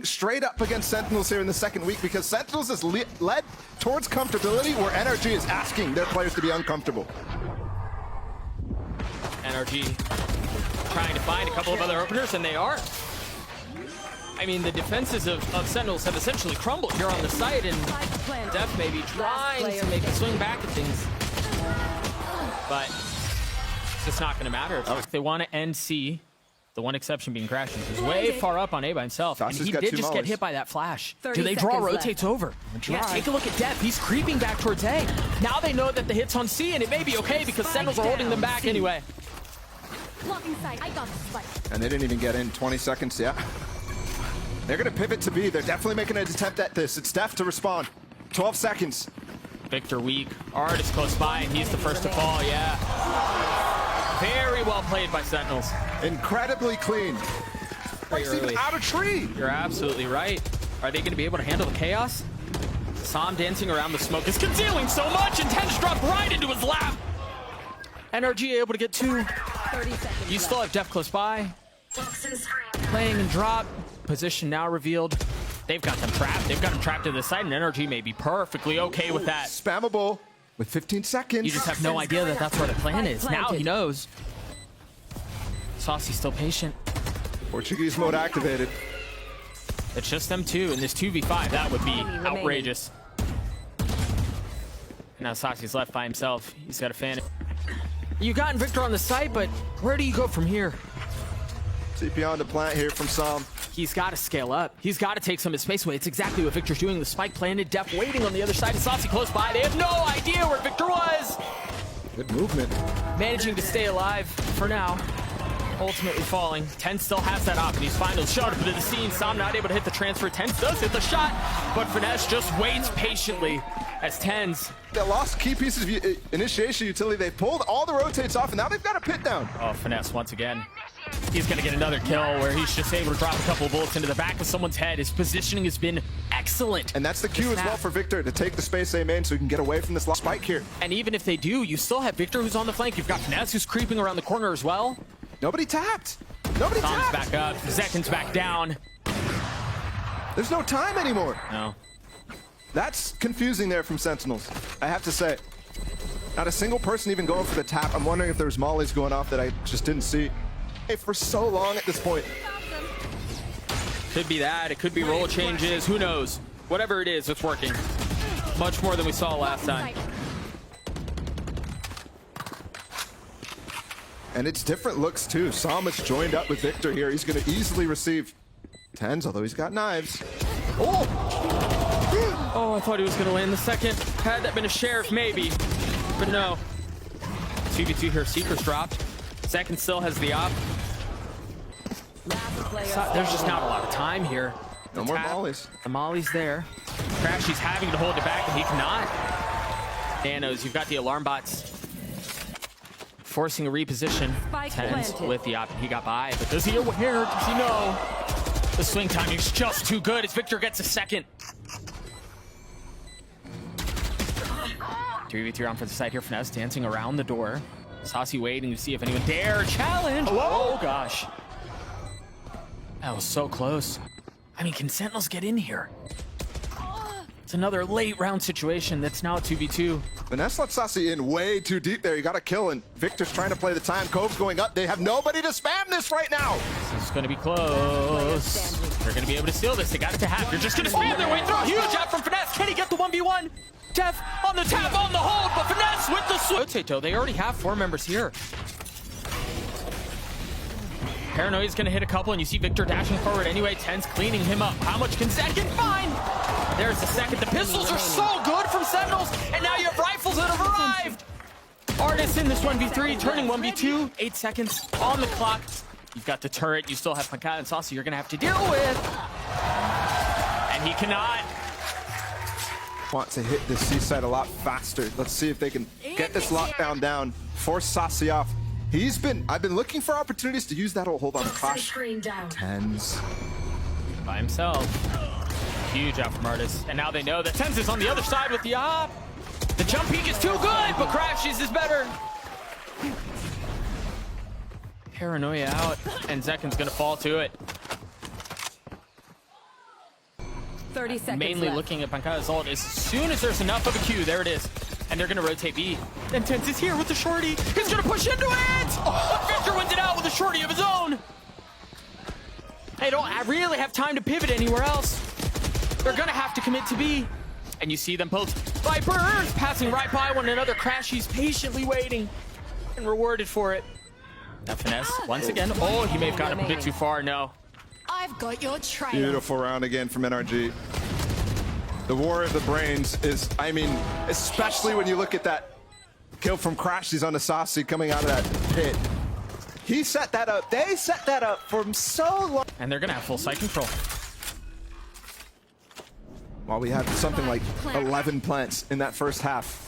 straight up against Sentinels here in the second week because Sentinels has led towards comfortability where NRG is asking their players to be uncomfortable. NRG trying to find a couple of other openers, and they are. I mean, the defenses of Sentinels have essentially crumbled here on the site, and Def may be trying to make a swing back at things. But it's just not going to matter. If they want to end C, the one exception being Crashing, he's way far up on A by himself, and he did just get hit by that flash. Do they draw rotates over? Yeah, take a look at Def. He's creeping back towards A. Now they know that the hit's on C, and it may be okay because Sentinels are holding them back anyway. And they didn't even get in 20 seconds yet. They're going to pivot to B. They're definitely making an attempt at this. It's Def to respond. 12 seconds. Victor weak. Art is close by, and he's the first to fall, yeah. Very well played by Sentinels. Incredibly clean. Breaks even out of tree. You're absolutely right. Are they going to be able to handle the chaos? Sam dancing around the smoke is concealing so much, and Ten's dropped right into his lap. NRG able to get two. You still have Def close by. Playing and drop. Position now revealed. They've got them trapped. They've got them trapped to the side, and NRG may be perfectly okay with that. Spammable with 15 seconds. You just have no idea that that's where the plan is. Now he knows. Saucy's still patient. Portuguese mode activated. It's just them two in this 2v5. That would be outrageous. And now Saucy's left by himself. He's got a fan. You got Victor on the site, but where do you go from here? CP on the plant here from Sam. He's got to scale up. He's got to take some of his space away. It's exactly what Victor's doing. The spike planted, Def waiting on the other side, and Saucy close by. They have no idea where Victor was. Good movement. Managing to stay alive for now. Ultimately falling. Ten still has that op, and he's finals shot up into the scene. Sam not able to hit the transfer. Tens does hit the shot, but Finesse just waits patiently as Tens. They lost key pieces of initiation utility. They pulled all the rotates off, and now they've got a pit down. Oh, Finesse once again. He's going to get another kill where he's just able to drop a couple of bullets into the back of someone's head. His positioning has been excellent. And that's the cue as well for Victor to take the space A main so he can get away from this spike here. And even if they do, you still have Victor who's on the flank. You've got Finesse who's creeping around the corner as well. Nobody tapped. Nobody Tom's tapped. back up. Zekin's back down. There's no time anymore. No. That's confusing there from Sentinels, I have to say. Not a single person even going for the tap. I'm wondering if there's mollies going off that I just didn't see. For so long at this point. Could be that. It could be role changes. Who knows? Whatever it is, it's working. Much more than we saw last time. And it's different looks too. Sam has joined up with Victor here. He's going to easily receive tens, although he's got knives. Oh! Oh, I thought he was going to land the second. Had that been a sheriff, maybe. But no. 2v2 here. Seeker's dropped. Second still has the op. There's just not a lot of time here. No more mollies. The molly's there. Crashy's having to hold it back, and he cannot. Nanos, you've got the alarm bots forcing a reposition. Tens with the op. He got by, but does he aware? Does he know? The swing timing is just too good as Victor gets a second. 3v3 on for the side here. Finesse dancing around the door. Saucy waiting to see if anyone dare challenge. Hello? Oh gosh. That was so close. I mean, can Sentinels get in here? It's another late round situation that's now a 2v2. Vanessa let Saucy in way too deep there. He got a kill, and Victor's trying to play the time. Cove's going up. They have nobody to spam this right now. This is going to be close. They're going to be able to steal this. They got it to half. They're just going to spam their way through. Huge out from Finesse. Can he get the 1v1? Def on the tap, on the hold, but Finesse with the switch. Rotato, they already have 4 members here. Paranoia's gonna hit a couple, and you see Victor dashing forward anyway. Ten's cleaning him up. How much can Zekin find? There's the second. The pistols are so good from Sentinels, and now you have rifles that have arrived. Artis in this 1v3, turning 1v2. 8 seconds on the clock. You've got the turret. You still have Pankata and Saucy you're gonna have to deal with. And he cannot. Want to hit the seaside a lot faster. Let's see if they can get this lockdown down, force Saucy off. I've been looking for opportunities to use that hold on the clash. Tens. By himself. Huge out from Artis. And now they know that Tens is on the other side with the op. The jump peek is too good, but Crashes is better. Paranoia out, and Zekin's gonna fall to it. 30 seconds mainly left. looking at Pankada's ult. As soon as there's enough of a Q, there it is. And they're gonna rotate B. Intense is here with the shorty. He's gonna push into it! But Victor wins it out with a shorty of his own. They don't really have time to pivot anywhere else. They're gonna have to commit to B. And you see them both Vipers passing right by one another. Crashy's patiently waiting and rewarded for it. That finesse once again. Oh, he may have gotten up a bit too far. No. I've got your trail. Beautiful round again from NRG. The war of the brains is, I mean, especially when you look at that kill from Crashies on the Saucy coming out of that pit. He set that up. They set that up for so long. And they're gonna have full site control. While we had something like 11 plants in that first half.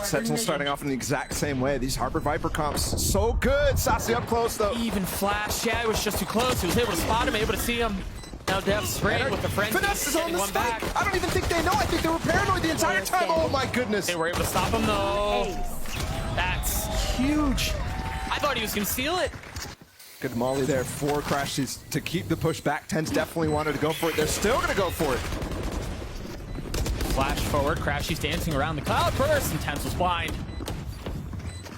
Sentinels starting off in the exact same way. These Harbor Viper comps, so good. Saucy up close though. Even flash, yeah, it was just too close. He was able to spot him, able to see him. Now Dev spraying with the frenzy. Finesse is on getting the one spike. back. I don't even think they know. I think they were paranoid the entire time. Oh my goodness. They were able to stop him though. That's huge. I thought he was gonna steal it. Good molly there for Crashies to keep the push back. Tens definitely wanted to go for it. They're still gonna go for it. Flash forward, Crashy's dancing around the cloud burst, and Tens was blind.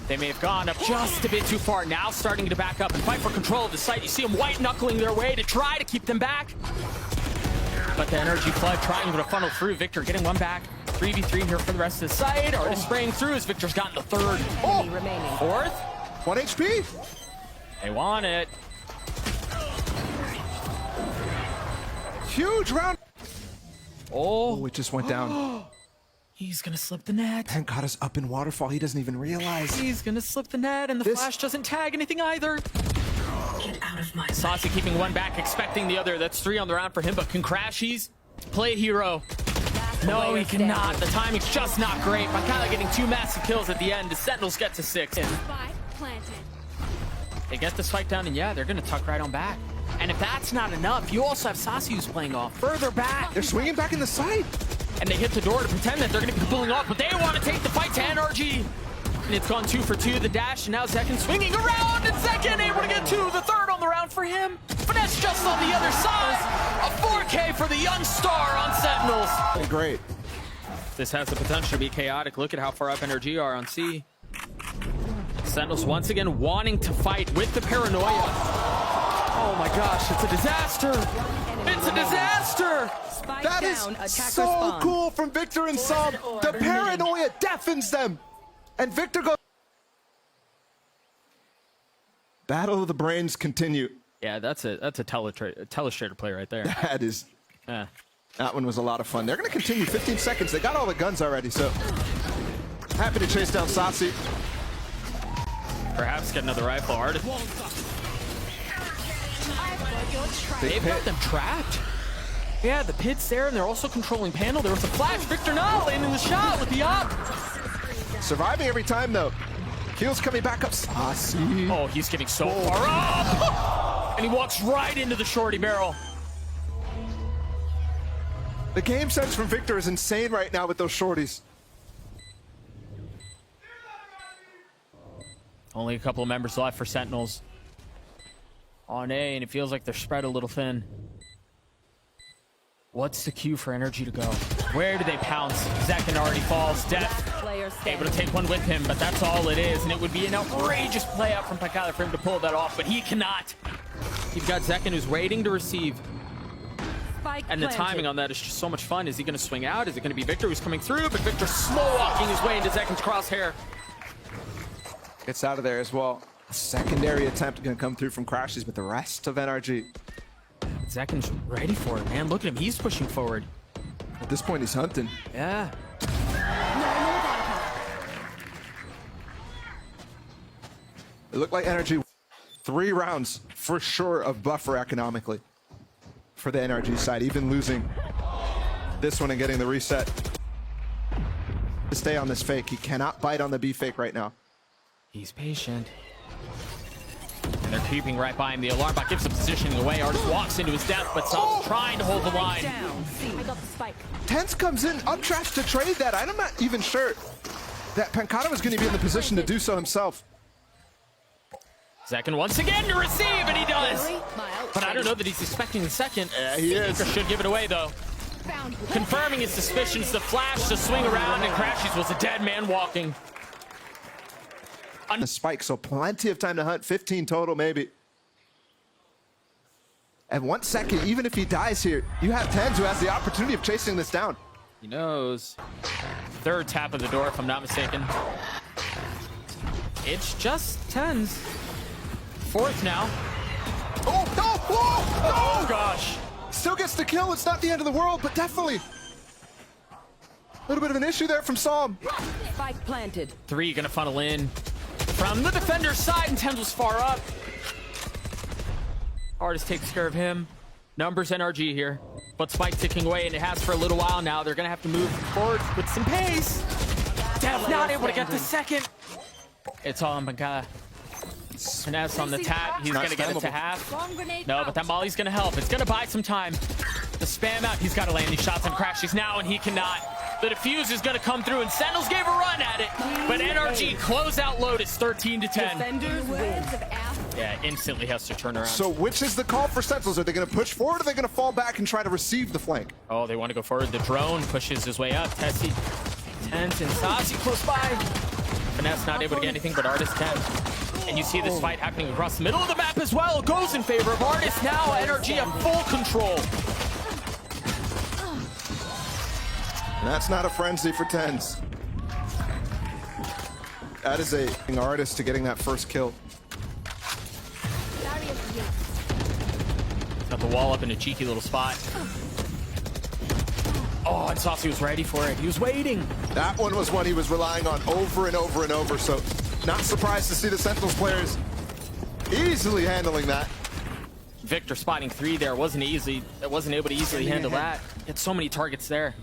They may have gone up just a bit too far. Now starting to back up and fight for control of the site. You see them white knuckling their way to try to keep them back. But the energy flood trying to funnel through. Victor getting one back. 3v3 here for the rest of the site. Artist spraying through as Victor's gotten the third. Remaining. Fourth. 1 HP. They want it. Huge round. Oh, It just went down. he's gonna slip the net. Pankada's up in waterfall. He doesn't even realize. He's gonna slip the net, and the flash doesn't tag anything either. Get out of my Saucy keeping one back, expecting the other. That's 3 on the round for him, but can Crashies play hero? No, he cannot. The timing's just not great. Pankada getting 2 massive kills at the end. The Sentinels get to 6. They get the spike down, and yeah, they're gonna tuck right on back. And if that's not enough, you also have Saucy who's playing off further back. They're swinging back in the side. And they hit the door to pretend that they're going to be pulling off, but they want to take the fight to NRG. And it's gone 2 for 2, the dash, and now Zekin swinging around, and Zekin able to get 2, the third on the round for him. Finesse just on the other side. A 4K for the young star on Sentinels. Great. This has the potential to be chaotic. Look at how far up NRG are on C. Sentinels once again wanting to fight with the paranoia. Oh my gosh, it's a disaster. It's a disaster. That is so cool from Victor and Psalm. The paranoia deafens them. And Victor goes. Battle of the brains continue. Yeah, that's a telestrator play right there. That is. That one was a lot of fun. They're going to continue 15 seconds. They got all the guns already, so. Happy to chase down Saucy. Perhaps get another rifle. Artist. They've got them trapped. Yeah, the pit's there, and they're also controlling panel. There was a flash. Victor now landing the shot with the op. Surviving every time, though. Keel's coming back up. Saucy. Oh, he's getting so far up. And he walks right into the shorty barrel. The game sense from Victor is insane right now with those shorties. Only a couple of members left for Sentinels. On A, and it feels like they're spread a little thin. What's the cue for NRG to go? Where do they pounce? Zekin already falls. Death able to take one with him, but that's all it is. And it would be an outrageous play out from Pankada for him to pull that off, but he cannot. You've got Zekin who's waiting to receive. And the timing on that is just so much fun. Is he going to swing out? Is it going to be Victor who's coming through? But Victor slow walking his way into Zekin's crosshair. Gets out of there as well. A secondary attempt going to come through from Crashies, but the rest of NRG. Zekin's ready for it, man. Look at him. He's pushing forward. At this point, he's hunting. Yeah. It looked like NRG 3 rounds for sure of buffer economically for the NRG side, even losing this one and getting the reset. To stay on this fake. He cannot bite on the B fake right now. He's patient. And they're creeping right by him. The alarm bot gives the positioning away. Artist walks into his death, but Sal's trying to hold the line. I got the spike. Tense comes in, up trash to trade that. I'm not even sure that Pankada was going to be in the position to do so himself. Zekin once again to receive, and he does. But I don't know that he's expecting the second. He is. Should give it away, though. Found one. confirming his suspicions. The flash to swing around, and Crashies was a dead man walking. The spike, so plenty of time to hunt. 15 total, maybe. And 1 second, even if he dies here, you have Tens who has the opportunity of chasing this down. He knows. Third tap of the door, if I'm not mistaken. It's just Tens. Fourth now. Oh, no! Oh, Oh gosh. Still gets the kill. It's not the end of the world, but definitely a little bit of an issue there from Psalm. Spike planted. Three gonna funnel in from the defender's side, and Tens was far up. Artist takes care of him. Numbers NRG here, but Spike ticking away, and it has for a little while now. They're gonna have to move forward with some pace. Dev not able to get the second. It's all on Bangala. Finesse on the tap. He's gonna get it to half. No, but that Molly's gonna help. It's gonna buy some time. The spam out. He's got to land these shots on Crashies now, and he cannot. The defuse is gonna come through, and Sentinels gave a run at it, but NRG close out Lotus 13 to 10. Defenders win. Yeah, instantly has to turn around. So which is the call for Sentinels? Are they going to push forward, or are they going to fall back and try to receive the flank? Oh, they want to go forward. The drone pushes his way up. Tessie, Tens, and Sassy close by. Finesse not able to get anything, but Artist can. And you see this fight happening across the middle of the map as well. It goes in favor of Artist. Now NRG have full control. And that's not a frenzy for Tens. That is a Artist to getting that first kill. Got the wall up in a cheeky little spot. Oh, and Saucy was ready for it. He was waiting. That one was one he was relying on over and over and over, so not surprised to see the Sentinels players easily handling that. Victor spotting three there wasn't easy. It wasn't able to easily handle that. Had so many targets there.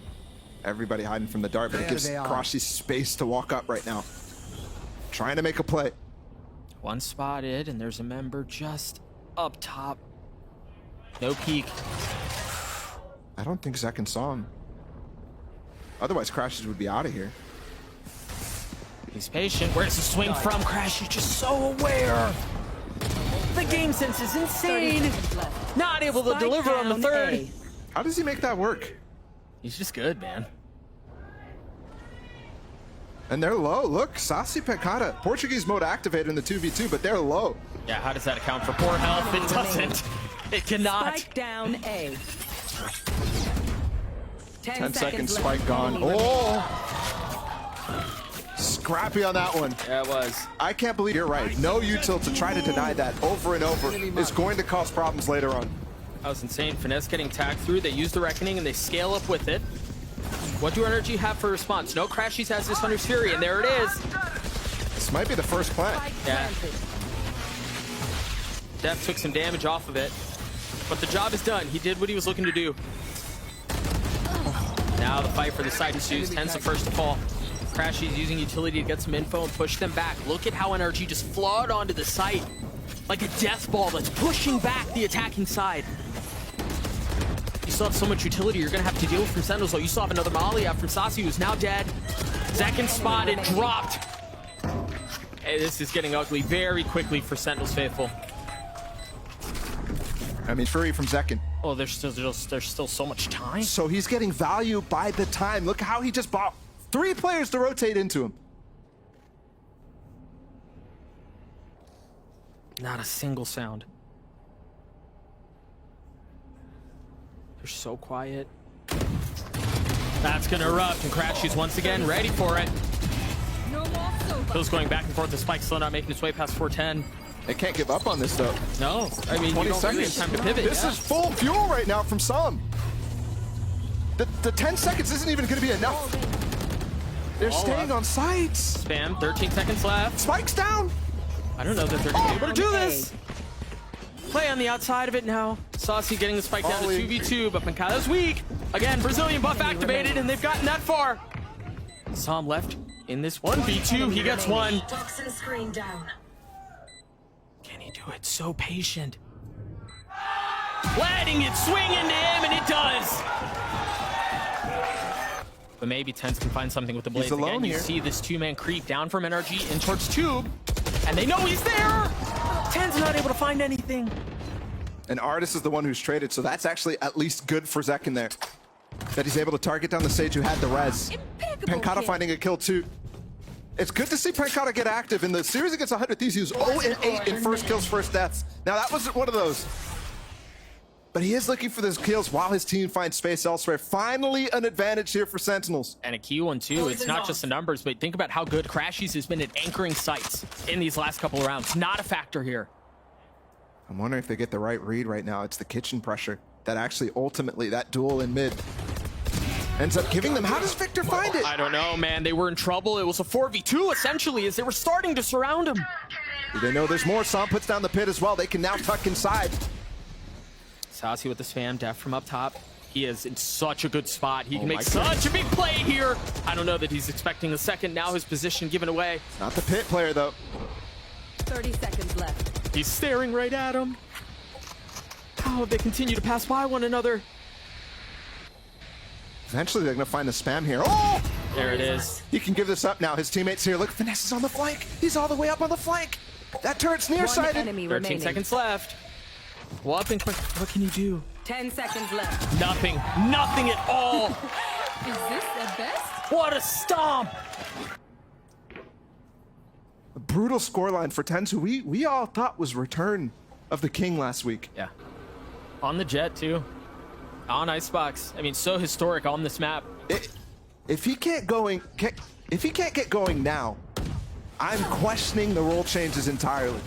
Everybody hiding from the dart, but it gives Crashy space to walk up right now. Trying to make a play. One spotted, and there's a member just up top. No peek. I don't think Zekin saw him. Otherwise, Crashes would be out of here. He's patient. Where's the swing from? Crash is just so aware. The game sense is insane. Not able to deliver on the third. How does he make that work? He's just good, man. And they're low. Look, Sassy Pecada. Portuguese mode activated in the 2v2, but they're low. Yeah, how does that account for poor health? It doesn't. It cannot. Spike down A. 10 seconds, spike gone. Oh! Scrappy on that one. Yeah, it was. I can't believe you're right. No util to try to deny that over and over is going to cause problems later on. That was insane. Finesse getting tagged through. They use the Reckoning, and they scale up with it. What do NRG have for response? No, Crashies has this Hunter's Fury, and there it is. This might be the first plant. Yeah. Def took some damage off of it, but the job is done. He did what he was looking to do. Now the fight for the side ensues. Tens the first to fall. Crashies using utility to get some info and push them back. Look at how NRG just flawed onto the site like a death ball that's pushing back the attacking side. You still have so much utility you're gonna have to deal with from Sentinels. You still have another Molly out from Sassy, who's now dead. Second spotted, dropped. Hey, this is getting ugly very quickly for Sentinels faithful. I mean, Fury from Zekin. Oh, there's still so much time. So he's getting value by the time. Look how he just bought 3 players to rotate into him. Not a single sound. They're so quiet. That's gonna erupt, and Crashies once again ready for it. Bill's going back and forth. The Spike's still not making its way past 410. They can't give up on this, though. No, I mean, 20 you don't really have seconds. time to pivot. This is full fuel right now from some. The 10 seconds isn't even going to be enough. They're staying on sites. Spam, 13 seconds left. Spike's down. I don't know that they're going to be able to do this. Play on the outside of it now. Saucy getting the spike down to 2v2, but Mankada's weak. Again, Brazilian buff activated, and they've gotten that far. Sam left in this 1v2. He gets one. Toxin screen down. Can he do it? So patient. Letting it swing into him, and it does. But maybe Tens can find something with the blades again. You see this 2-man creep down from NRG in towards Tube, and they know he's there. Tens not able to find anything. And Artist is the one who's traded, so that's actually at least good for Zekin there. that he's able to target down the Sage who had the res. Impeccable Pancata kill. finding a kill too. It's good to see Pancata get active. In the series against 100 Thieves, he was 0-8 in first kills, first deaths. Now that wasn't one of those. But he is looking for those kills while his team finds space elsewhere. Finally an advantage here for Sentinels. And a key one too. It's not just the numbers, but think about how good Crashies has been at anchoring sites in these last couple of rounds. Not a factor here. I'm wondering if they get the right read right now. It's the kitchen pressure that actually ultimately, that duel in mid, ends up giving them. How does Victor find it? I don't know, man. They were in trouble. It was a 4v2 essentially as they were starting to surround him. Do they know there's more? Sam puts down the pit as well. They can now tuck inside. Sassy with the spam, Def from up top. He is in such a good spot. He can make such a big play here. I don't know that he's expecting the second. Now his position given away. Not the pit player though. 30 seconds left. He's staring right at him. How they continue to pass by one another. Eventually they're gonna find the spam here. Oh! There it is. He can give this up now. His teammates here. Look, Finesse is on the flank. He's all the way up on the flank. That turret's One nearsighted. enemy 13 remaining. seconds left. Well, up and quick. What can you do? 10 seconds left. Nothing. Nothing at all. Is this the best? What a stomp. A brutal scoreline for Tens, who we all thought was return of the king last week. Yeah. On the jet, too. On Icebox. I mean, so historic on this map. If he can't get going now, I'm questioning the role changes entirely.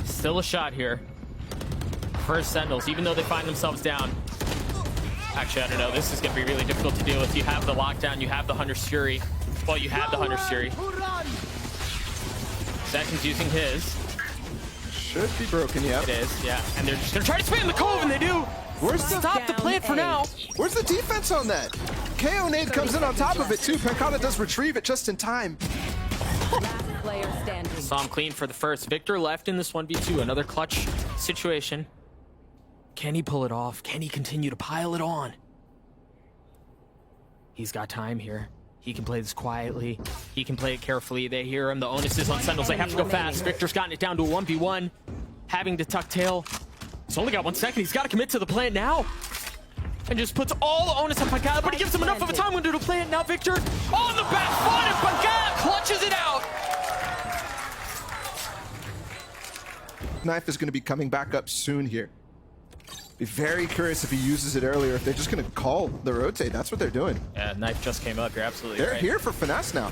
Still a shot here. First Sentinels, even though they find themselves down. Actually, I don't know. This is going to be really difficult to deal with. You have the lockdown. You have the Hunter's Fury. Well, you have the Hunter's Fury. Second's using his. Should be broken, yeah. It is, yeah. And they're just going to try to spam the Cove, and they do. Stop the plant for now. Where's the defense on that? KO nade comes in on top of it too. Pancata does retrieve it just in time. Last player standing. Saw him clean for the first. Victor left in this 1v2. Another clutch situation. Can he pull it off? Can he continue to pile it on? He's got time here. He can play this quietly. He can play it carefully. They hear him. The onus is on Sentinels. They have to go fast. Victor's gotten it down to a 1v1. Having to tuck tail. He's only got 1 second. He's got to commit to the plant now. And just puts all the onus on Pancata, but he gives him enough of a time window to plant. Now Victor on the back foot, and Pancata clutches it out. Knife is going to be coming back up soon here. Be very curious if he uses it earlier, if they're just going to call the rotate. That's what they're doing. Yeah, Knife just came up. You're absolutely They're right. here for Finesse now.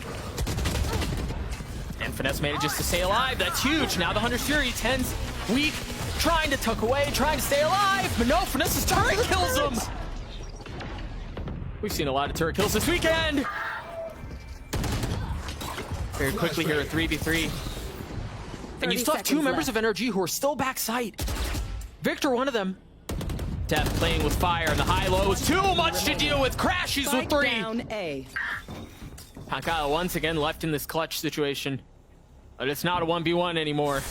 And Finesse manages to stay alive. That's huge. Now the Hunter's Fury, Tens weak, trying to tuck away, trying to stay alive. But no, Finesse's turret kills him. We've seen a lot of turret kills this weekend. Very quickly here at 3v3. And you still have 2 members of NRG who are still backside. Victor, one of them. Death playing with fire, and the high-low is too much to deal with. Crashes with 3. Down A. Pancata once again left in this clutch situation. But it's not a 1v1 anymore.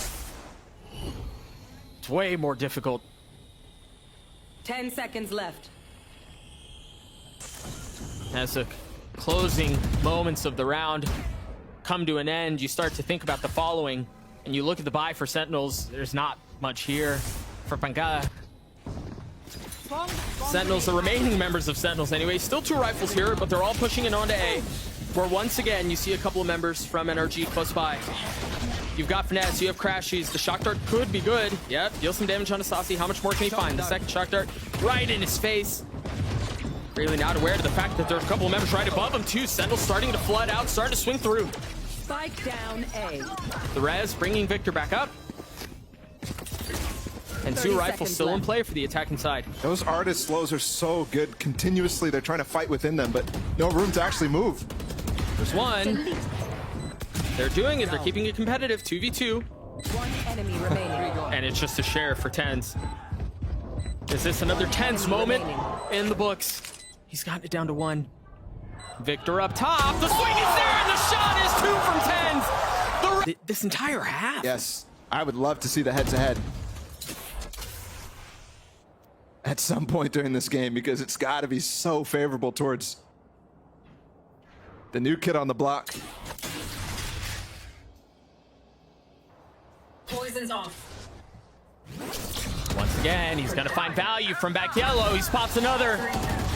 It's way more difficult. 10 seconds left. As the closing moments of the round come to an end, you start to think about the following. And you look at the buy for Sentinels, there's not much here for Pancata. Sentinels, the remaining members of Sentinels anyway, still 2 rifles here, but they're all pushing in onto A, where once again you see a couple of members from NRG close by. You've got Finesse, you have Crashies, the shock dart could be good. Yep, deal some damage on Asasi. How much more can he find? The second shock dart right in his face. Really not aware of the fact that there's a couple of members right above him too. Sentinels starting to flood out, starting to swing through. Spike down A. The res bringing Victor back up. And 2 rifles still in play for the attacking side. Those artist slows are so good. Continuously, they're trying to fight within them, but no room to actually move. There's one. They're doing it. They're keeping it competitive. 2v2. 1 enemy remaining. And it's just a share for Tens. Is this another Tens moment in the books? He's gotten it down to 1. Victor up top. The swing is there, and the shot is 2 from Tens. This entire half. Yes, I would love to see the head-to-head at some point during this game, because it's got to be so favorable towards the new kid on the block. Poison's off. Once again, he's gonna find value from back yellow. He spots another.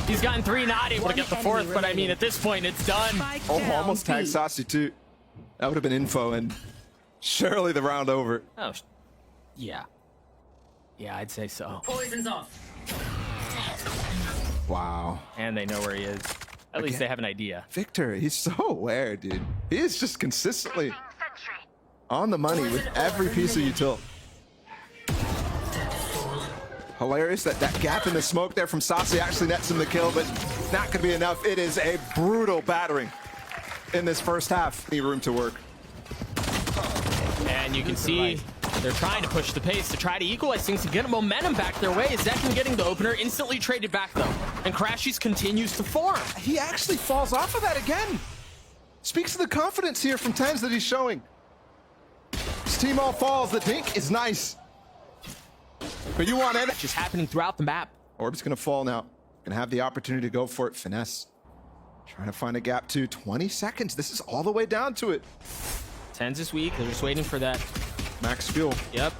He's gotten 3, not able to get the 4th, but I mean, at this point, it's done. Oh, almost tagged Saucy too. That would have been info, and surely the round over. Oh, yeah. Yeah, I'd say so. Poison's off. Wow. And they know where he is. At least they have an idea. Victor, he's so aware, dude. He is just consistently on the money with every piece of util. Hilarious that that gap in the smoke there from Saucy actually nets him the kill, but not going to be enough. It is a brutal battering in this first half. Need room to work. And you can see they're trying to push the pace to try to equalize things to get a momentum back their way. Zekin getting the opener, instantly traded back though. And Crashies continues to form. He actually falls off of that again. Speaks to the confidence here from Tens that he's showing. His team all falls. The dink is nice. But you want it. Just happening throughout the map. Orb's gonna fall now. Gonna have the opportunity to go for it. Finesse. Trying to find a gap to 20 seconds. This is all the way down to it. Tens is weak. They're just waiting for that. Max fuel. Yep.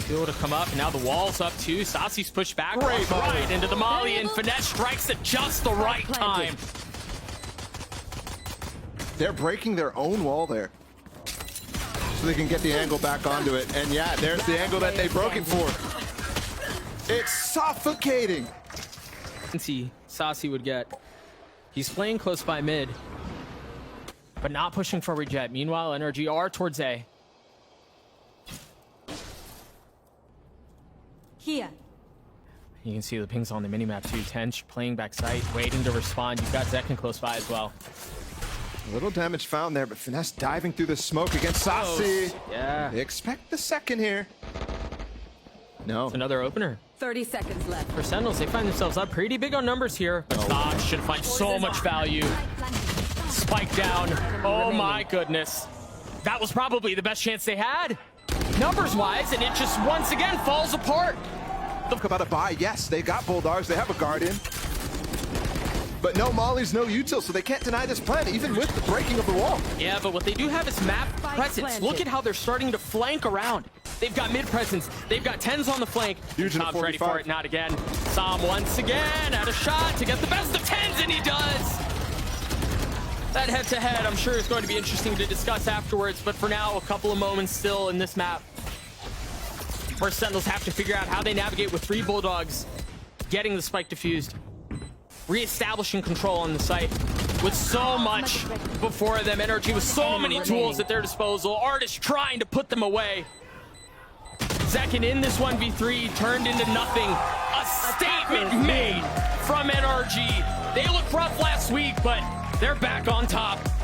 Fuel to come up. And now the wall's up too. Saucy's pushed back Great right into the molly, and Finesse strikes at just the right time. They're breaking their own wall there, so they can get the angle back onto it. And yeah, there's the angle that they broke it for. It's suffocating. And see, Saucy would get. He's playing close by mid, but not pushing for reject. Meanwhile, NRG are towards A. Here. You can see the pings on the minimap too. Tench playing back sight, waiting to respond. You've got Zekin close by as well. A little damage found there, but Finesse diving through the smoke against Saucy. Yeah. They expect the second here. No. It's another opener. 30 seconds left. For Sentinels, they find themselves up pretty big on numbers here. But Dodge should find so much value. Spike down. Oh my goodness. That was probably the best chance they had, numbers-wise, and it just once again falls apart. Talk about a buy. Yes, they got Bulldogs. They have a Guardian. But no Mollies, no util, so they can't deny this plan, even with the breaking of the wall. Yeah, but what they do have is map presence. Look at how they're starting to flank around. They've got mid presence. They've got Tens on the flank. Huge in Tom's ready for it. Not again. Sam once again at a shot to get the best of Tens, and he does. That head-to-head, I'm sure, is going to be interesting to discuss afterwards. But for now, a couple of moments still in this map, where Sentinels have to figure out how they navigate with 3 Bulldogs, getting the spike diffused, re-establishing control on the site with so much before them. NRG with so many tools at their disposal. Artist trying to put them away. Zekin in this 1v3 turned into nothing. A statement made from NRG. They looked rough last week, but they're back on top.